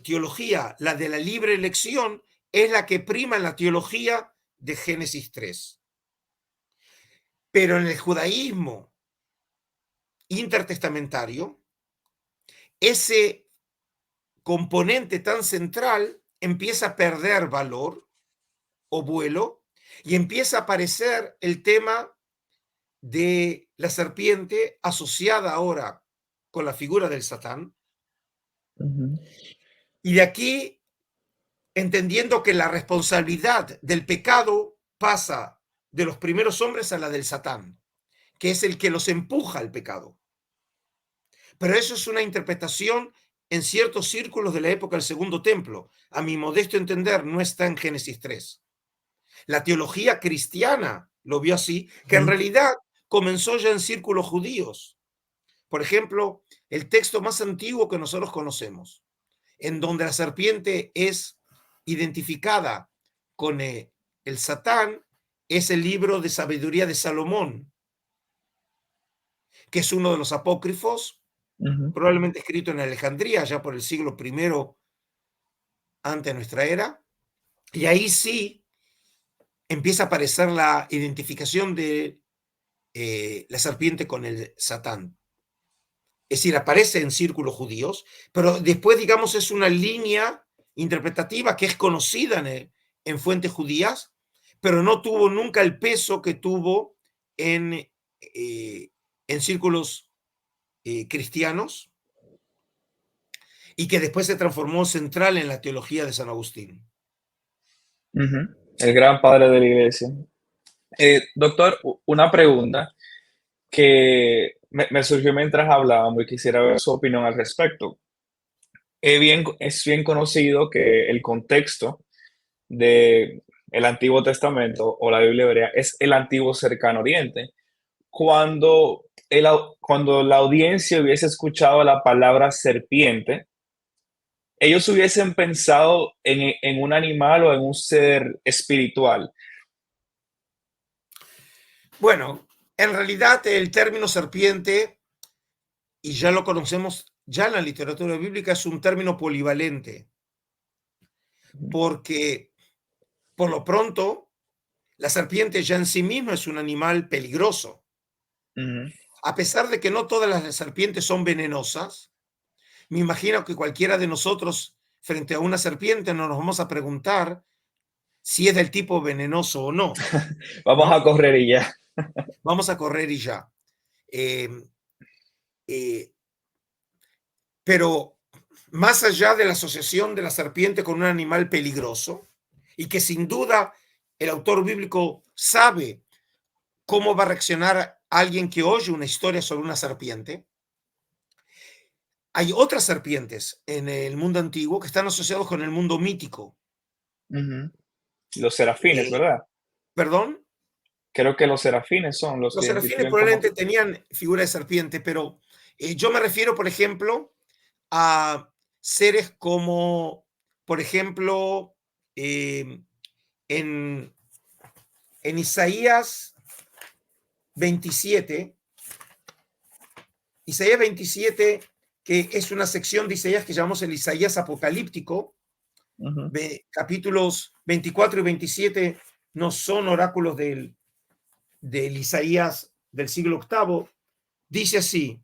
teología, la de la libre elección, es la que prima en la teología de Génesis 3. Pero en el judaísmo intertestamentario, ese componente tan central empieza a perder valor o vuelo y empieza a aparecer el tema de la serpiente asociada ahora con la figura del Satán. Ujú. Y de aquí, entendiendo que la responsabilidad del pecado pasa de los primeros hombres a la del Satán, que es el que los empuja al pecado. Pero eso es una interpretación en ciertos círculos de la época del Segundo Templo. A mi modesto entender, no está en Génesis 3. La teología cristiana lo vio así, que en Ujú. realidad comenzó ya en círculos judíos. Por ejemplo, el texto más antiguo que nosotros conocemos, en donde la serpiente es identificada con el Satán, es el libro de sabiduría de Salomón, que es uno de los apócrifos, Ujú, probablemente escrito en Alejandría, ya por el siglo I antes de nuestra era, y ahí sí empieza a aparecer la identificación de la serpiente con el Satán. Es decir, aparece en círculos judíos, pero después, digamos, es una línea interpretativa que es conocida en fuentes judías, pero no tuvo nunca el peso que tuvo en círculos cristianos y que después se transformó central en la teología de San Agustín. ujú. El gran padre de la iglesia. Doctor, una pregunta que me surgió mientras hablábamos y quisiera ver su opinión al respecto. Es bien conocido que el contexto de el Antiguo Testamento o la Biblia hebrea es el antiguo cercano oriente. Cuando la audiencia hubiese escuchado la palabra serpiente, ellos hubiesen pensado en un animal o en un ser espiritual. Bueno, en realidad el término serpiente, y ya lo conocemos ya en la literatura bíblica, es un término polivalente, Ujú, porque por lo pronto la serpiente ya en sí misma es un animal peligroso. ujú. A pesar de que no todas las serpientes son venenosas, me imagino que cualquiera de nosotros frente a una serpiente no nos vamos a preguntar si es del tipo venenoso o no, Vamos a ¿no? correr y ya. Vamos a correr y ya. Eh, eh, pero más allá de la asociación de la serpiente con un animal peligroso, y que sin duda el autor bíblico sabe cómo va a reaccionar alguien que oye una historia sobre una serpiente, hay otras serpientes en el mundo antiguo que están asociados con el mundo mítico. Ujú. Los serafines, Eh, ¿verdad? ¿Perdón? Creo que los serafines son los Los que serafines identifican como... probablemente tenían figura de serpiente, pero yo me refiero, por ejemplo, a seres como, por ejemplo, eh, en, en Isaías 27, Isaías 27, que es una sección de Isaías que llamamos el Isaías apocalíptico, Ujú, capítulos 24 y 27 no son oráculos del Isaías del siglo octavo, dice así,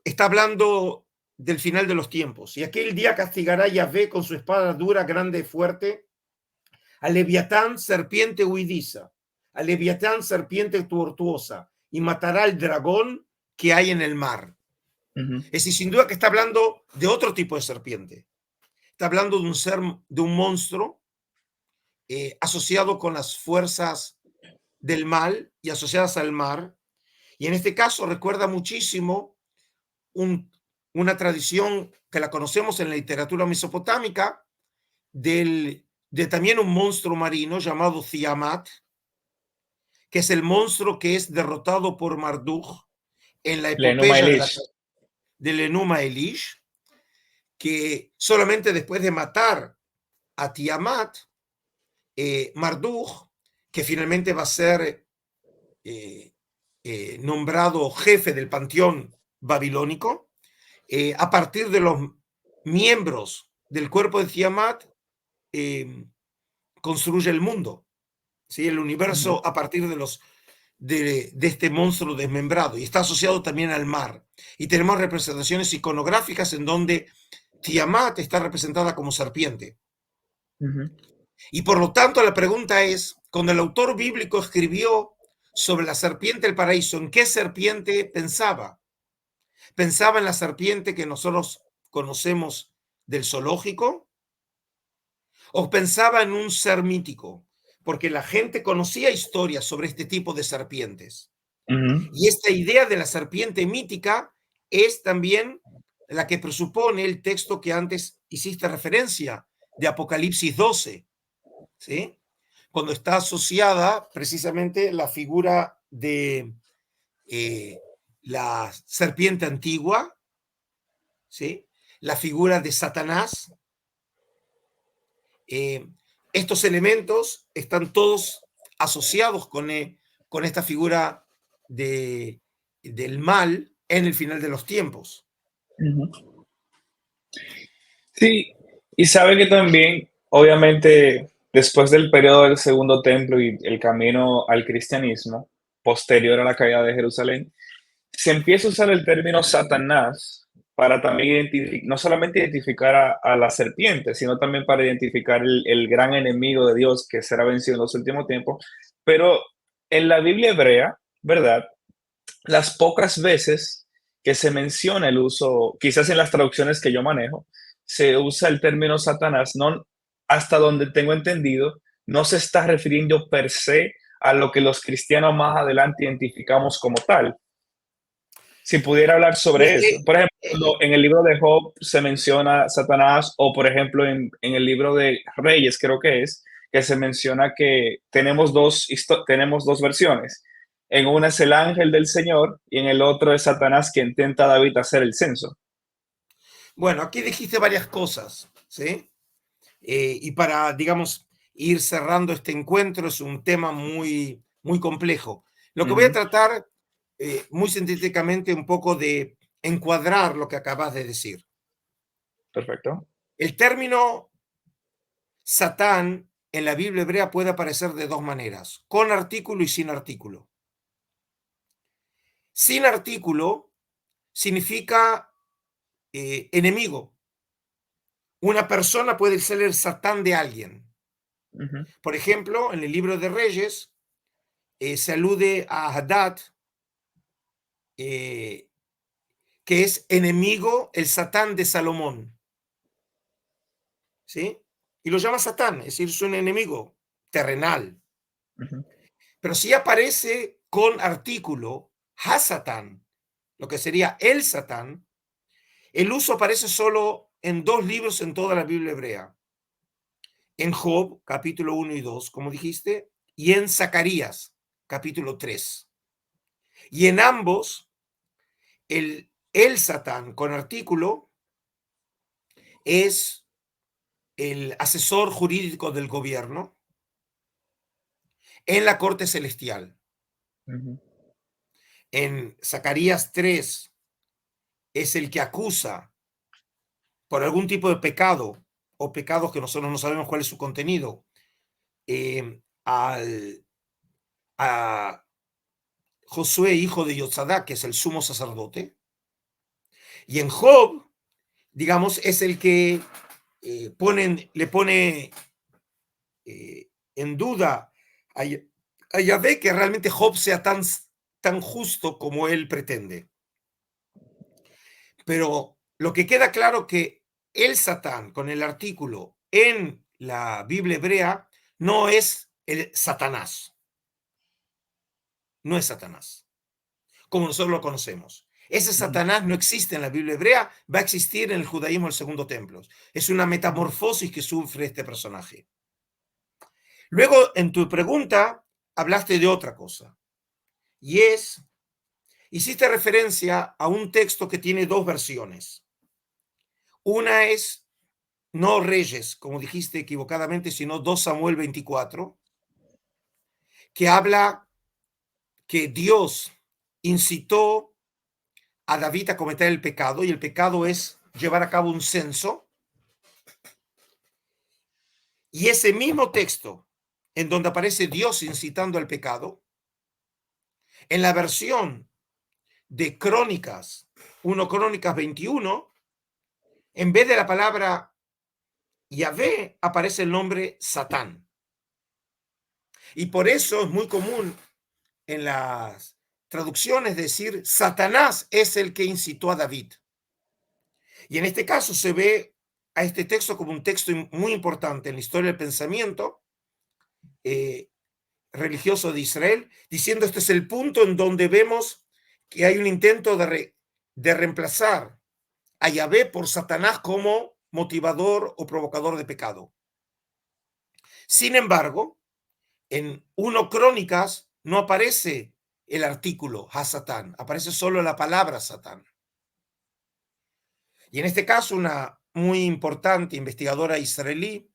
está hablando del final de los tiempos, y aquel día castigará Yahvé con su espada dura, grande y fuerte, a Leviatán, serpiente huidiza, a Leviatán, serpiente tortuosa, y matará al dragón que hay en el mar. ujú, Es decir, sin duda que está hablando de otro tipo de serpiente. Está hablando de un ser, de un monstruo asociado con las fuerzas del mal y asociadas al mar. Y en este caso recuerda muchísimo un, una tradición que la conocemos en la literatura mesopotámica de también un monstruo marino llamado Tiamat, que es el monstruo que es derrotado por Marduk en la Lenuma epopeya Elish. del Enuma Elish, que solamente después de matar a Tiamat, Marduk, que finalmente va a ser eh, nombrado jefe del panteón babilónico, a partir de los miembros del cuerpo de Tiamat, eh, construye el mundo, ¿sí? El Ujú, universo a partir de este monstruo desmembrado, y está asociado también al mar. Y tenemos representaciones iconográficas en donde Tiamat está representada como serpiente. ujú, Y por lo tanto la pregunta es, cuando el autor bíblico escribió sobre la serpiente del paraíso, ¿en qué serpiente pensaba? ¿Pensaba en la serpiente que nosotros conocemos del zoológico? ¿O pensaba en un ser mítico? Porque la gente conocía historias sobre este tipo de serpientes. ujú, Y esta idea de la serpiente mítica es también la que presupone el texto que antes hiciste referencia, de Apocalipsis 12, ¿sí? Cuando está asociada precisamente la figura de la serpiente antigua, ¿sí? La figura de Satanás. Eh, Estos elementos están todos asociados con esta figura de del mal en el final de los tiempos. Ujú. Sí, y sabe que también, obviamente, después del periodo del Segundo Templo y el camino al cristianismo, posterior a la caída de Jerusalén, se empieza a usar el término Satanás para también no solamente identificar a la serpiente, sino también para identificar el gran enemigo de Dios que será vencido en los últimos tiempos. Pero en la Biblia hebrea, ¿verdad? Las pocas veces que se menciona el uso, quizás en las traducciones que yo manejo, se usa el término Satanás, no, hasta donde tengo entendido, no se está refiriendo per se a lo que los cristianos más adelante identificamos como tal. Si pudiera hablar sobre eso. Por ejemplo, cuando en el libro de Job se menciona Satanás, o por ejemplo en el libro de Reyes, creo que se menciona que tenemos dos versiones. En una es el ángel del Señor y en el otro es Satanás que intenta a David hacer el censo. Bueno, aquí dijiste varias cosas, ¿sí? Y para, digamos, ir cerrando este encuentro, es un tema muy, muy complejo. Lo que voy a Ujú, tratar muy sintéticamente un poco de encuadrar lo que acabas de decir. perfecto. El término Satán en la Biblia hebrea puede aparecer de dos maneras, con artículo y sin artículo. Sin artículo significa enemigo. Una persona puede ser el Satán de alguien. Ujú, Por ejemplo, en el libro de Reyes se alude a Hadad, eh, que es enemigo, el Satán de Salomón, ¿sí? Y lo llama Satán, es decir, es un enemigo terrenal. ujú, Pero si aparece con artículo, Hasatán, lo que sería el Satán, el uso aparece solo en dos libros en toda la Biblia hebrea. En Job, capítulo 1 y 2, como dijiste, y en Zacarías, capítulo 3. Y en ambos, el Satán con artículo es el asesor jurídico del gobierno en la corte celestial. ujú, En Zacarías 3 es el que acusa por algún tipo de pecado o pecados que nosotros no sabemos cuál es su contenido, a Josué, hijo de Yotzadá, que es el sumo sacerdote. Y en Job, digamos, es el que le pone en duda a, a Yahvé que realmente Job sea tan justo como él pretende. Pero lo que queda claro que el Satán con el artículo en la Biblia hebrea no es el Satanás, no es Satanás, como nosotros lo conocemos. Ese ujú, Satanás no existe en la Biblia hebrea, va a existir en el judaísmo del segundo templo. Es una ujú, metamorfosis que sufre este personaje. Luego, en tu pregunta, hablaste de otra cosa, y hiciste referencia a un texto que tiene dos versiones. Una es no Reyes, como dijiste equivocadamente, sino 2 Samuel 24, que habla que Dios incitó a David a cometer el pecado, y el pecado es llevar a cabo un censo. Y ese mismo texto, en donde aparece Dios incitando al pecado, en la versión de Crónicas, 1 Crónicas 21, en vez de la palabra Yahvé, aparece el nombre Satán. Y por eso es muy común en las traducciones decir Satanás es el que incitó a David. Y en este caso se ve a este texto como un texto muy importante en la historia del pensamiento eh, religioso de Israel, diciendo este es el punto en donde vemos que hay un intento de reemplazar a Yahvé por Satanás como motivador o provocador de pecado. Sin embargo, en 1 Crónicas no aparece el artículo Hasatán, aparece solo la palabra Satán. Y en este caso, una muy importante investigadora israelí,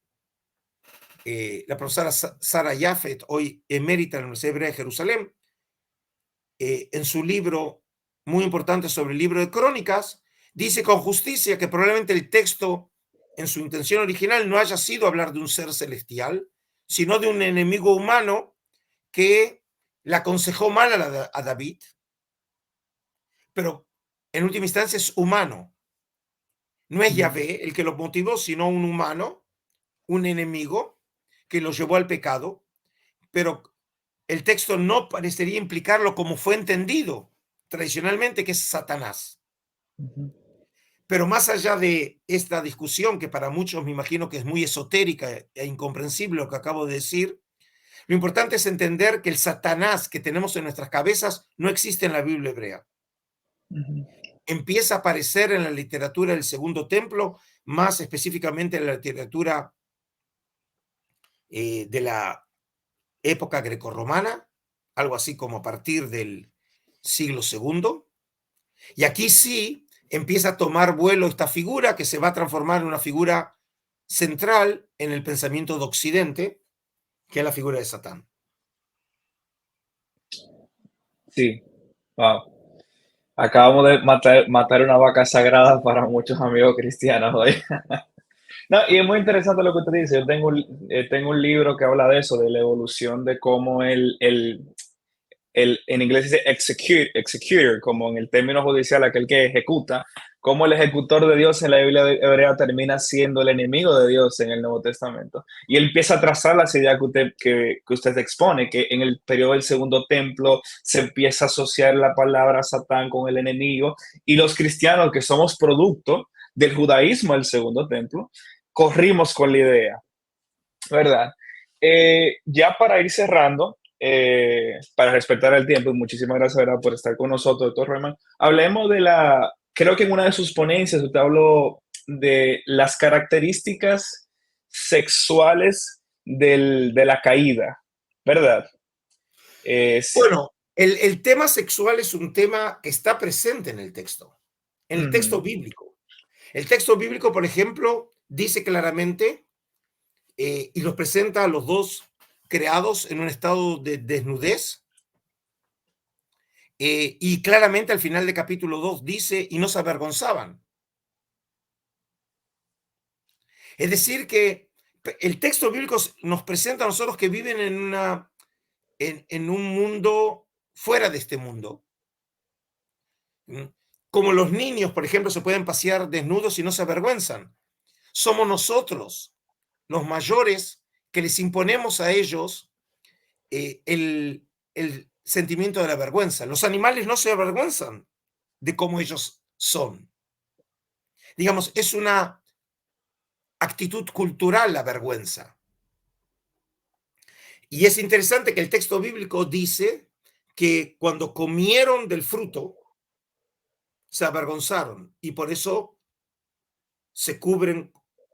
la profesora Sara Yafet, hoy emérita en la Universidad Hebrea de Jerusalén, en su libro muy importante sobre el libro de Crónicas, dice con justicia que probablemente el texto en su intención original no haya sido hablar de un ser celestial, sino de un enemigo humano que le aconsejó mal a David, pero en última instancia es humano. No es Yahvé el que lo motivó, sino un humano, un enemigo que lo llevó al pecado, pero el texto no parecería implicarlo como fue entendido tradicionalmente, que es Satanás. Pero más allá de esta discusión, que para muchos me imagino que es muy esotérica e incomprensible lo que acabo de decir, lo importante es entender que el Satanás que tenemos en nuestras cabezas no existe en la Biblia hebrea. Empieza a aparecer en la literatura del Segundo Templo, más específicamente en la literatura de la época grecorromana, algo así como a partir del siglo segundo. Y aquí sí empieza a tomar vuelo esta figura que se va a transformar en una figura central en el pensamiento de Occidente, que es la figura de Satán. Sí, wow. Acabamos de matar una vaca sagrada para muchos amigos cristianos hoy. No, y es muy interesante lo que usted dice. Yo tengo un libro que habla de eso, de la evolución de cómo en inglés dice executor, como en el término judicial, aquel que ejecuta, como el ejecutor de Dios en la Biblia hebrea termina siendo el enemigo de Dios en el Nuevo Testamento. Y él empieza a trazar las ideas que usted expone, que en el periodo del Segundo Templo se empieza a asociar la palabra Satán con el enemigo, y los cristianos que somos producto del judaísmo del Segundo Templo, corrimos con la idea, ¿verdad? Ya para ir cerrando, para respetar el tiempo, y muchísimas gracias, ¿verdad?, por estar con nosotros, doctor Reumann. Hablemos creo que en una de sus ponencias usted habló de las características sexuales de la caída, ¿verdad? Bueno, el tema sexual es un tema que está presente en el texto Ujú, bíblico. El texto bíblico, por ejemplo, dice claramente y los presenta a los dos creados en un estado de desnudez. Y claramente al final de capítulo 2 dice, y no se avergonzaban. Es decir, que el texto bíblico nos presenta a nosotros que viven en un mundo fuera de este mundo. Como los niños, por ejemplo, se pueden pasear desnudos y no se avergüenzan. Somos nosotros, los mayores, que les imponemos a ellos el sentimiento de la vergüenza. Los animales no se avergüenzan de cómo ellos son. Digamos, es una actitud cultural la vergüenza. Y es interesante que el texto bíblico dice que cuando comieron del fruto, se avergonzaron y por eso se cubren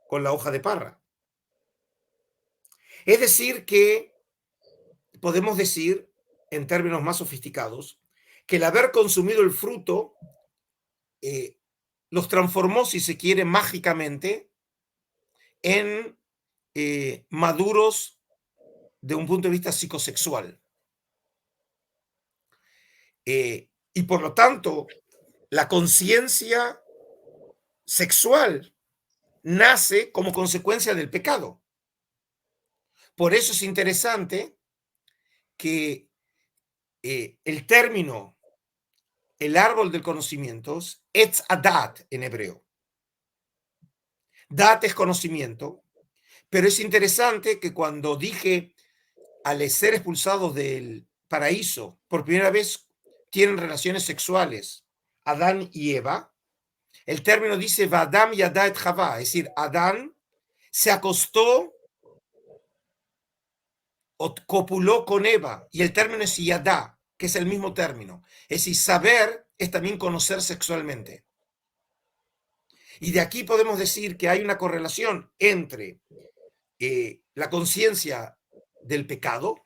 con la hoja de parra. Es decir, que podemos decir, en términos más sofisticados, que el haber consumido el fruto eh, los transformó, si se quiere, mágicamente en maduros de un punto de vista psicosexual. Y por lo tanto, la conciencia sexual nace como consecuencia del pecado. Por eso es interesante que el término, el árbol del conocimiento, Etz Adat en hebreo. Dat es conocimiento, pero es interesante que cuando dije al ser expulsados del paraíso, por primera vez tienen relaciones sexuales, Adán y Eva, el término dice Vadam Yada et Javá, es decir, Adán se acostó o copuló con Eva, y el término es Yadá, que es el mismo término. Es decir, saber es también conocer sexualmente. Y de aquí podemos decir que hay una correlación entre la conciencia del pecado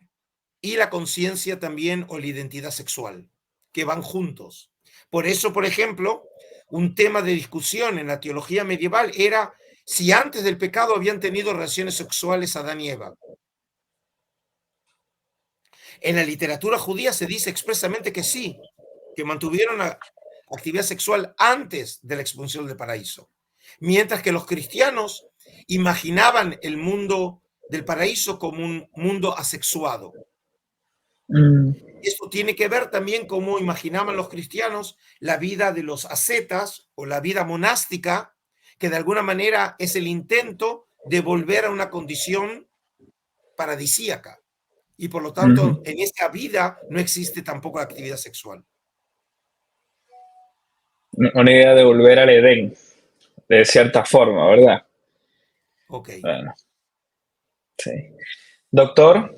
y la conciencia también o la identidad sexual, que van juntos. Por eso, por ejemplo, un tema de discusión en la teología medieval era si antes del pecado habían tenido relaciones sexuales Adán y Eva. En la literatura judía se dice expresamente que sí, que mantuvieron la actividad sexual antes de la expulsión del paraíso, mientras que los cristianos imaginaban el mundo del paraíso como un mundo asexuado. Esto tiene que ver también cómo imaginaban los cristianos la vida de los ascetas o la vida monástica, que de alguna manera es el intento de volver a una condición paradisíaca. Y por lo tanto, en esta vida no existe tampoco actividad sexual. Una idea de volver al Edén, de cierta forma, ¿verdad? Ok. Bueno, sí. Doctor,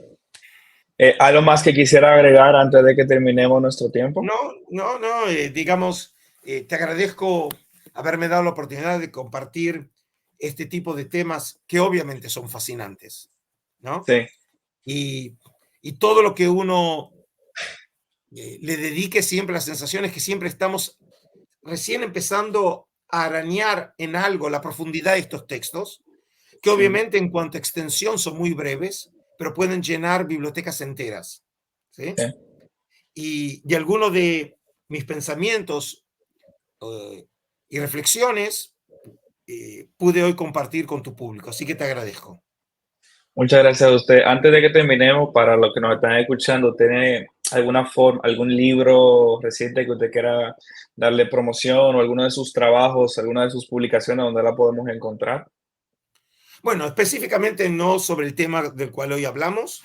¿algo más que quisiera agregar antes de que terminemos nuestro tiempo? No, digamos, te agradezco haberme dado la oportunidad de compartir este tipo de temas que obviamente son fascinantes, ¿no? Sí, Y todo lo que uno le dedique siempre, la sensación es que siempre estamos recién empezando a arañar en algo la profundidad de estos textos, que sí, obviamente en cuanto a extensión son muy breves, pero pueden llenar bibliotecas enteras, ¿sí? sí. Y algunos de mis pensamientos y reflexiones pude hoy compartir con tu público, así que te agradezco. Muchas gracias a usted. Antes de que terminemos, para los que nos están escuchando, ¿tiene alguna forma, algún libro reciente que usted quiera darle promoción o alguno de sus trabajos, alguna de sus publicaciones donde la podemos encontrar? Bueno, específicamente no sobre el tema del cual hoy hablamos.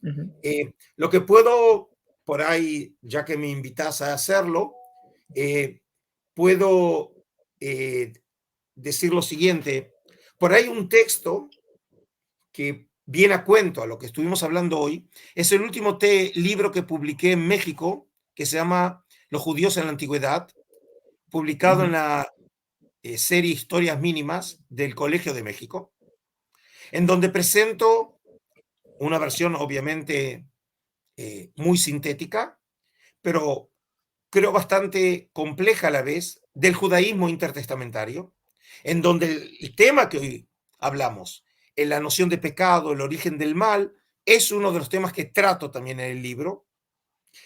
Ujú. Lo que puedo, por ahí, ya que me invitas a hacerlo, puedo decir lo siguiente. Por ahí un texto que viene a cuento a lo que estuvimos hablando hoy, es el último libro que publiqué en México, que se llama Los judíos en la antigüedad, publicado en Ujú. la serie Historias Mínimas del Colegio de México, en donde presento una versión obviamente muy sintética, pero creo bastante compleja a la vez, del judaísmo intertestamentario, en donde el tema que hoy hablamos, en la noción de pecado, el origen del mal, es uno de los temas que trato también en el libro,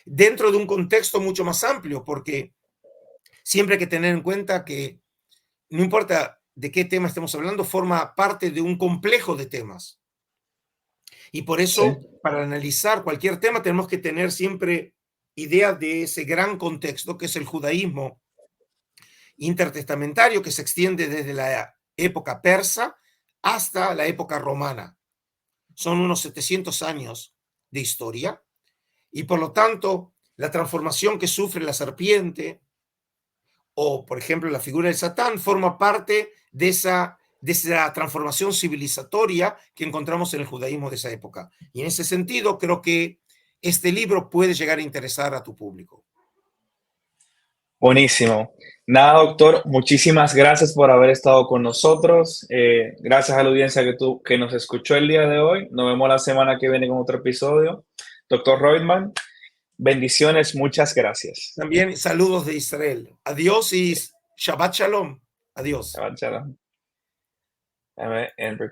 dentro de un contexto mucho más amplio, porque siempre hay que tener en cuenta que no importa de qué tema estemos hablando, forma parte de un complejo de temas. Y por Sí, eso, para analizar cualquier tema, tenemos que tener siempre idea de ese gran contexto que es el judaísmo intertestamentario, que se extiende desde la época persa hasta la época romana. Son unos 700 años de historia y por lo tanto la transformación que sufre la serpiente o, por ejemplo, la figura del Satán forma parte de esa transformación civilizatoria que encontramos en el judaísmo de esa época. Y en ese sentido, creo que este libro puede llegar a interesar a tu público. buenísimo. Nada, doctor, muchísimas gracias por haber estado con nosotros. Gracias a la audiencia que nos escuchó el día de hoy. Nos vemos la semana que viene con otro episodio. Doctor Reutemann, bendiciones, muchas gracias. También saludos de Israel. Adiós y Shabbat Shalom. Adiós. Chao, chao. Déjame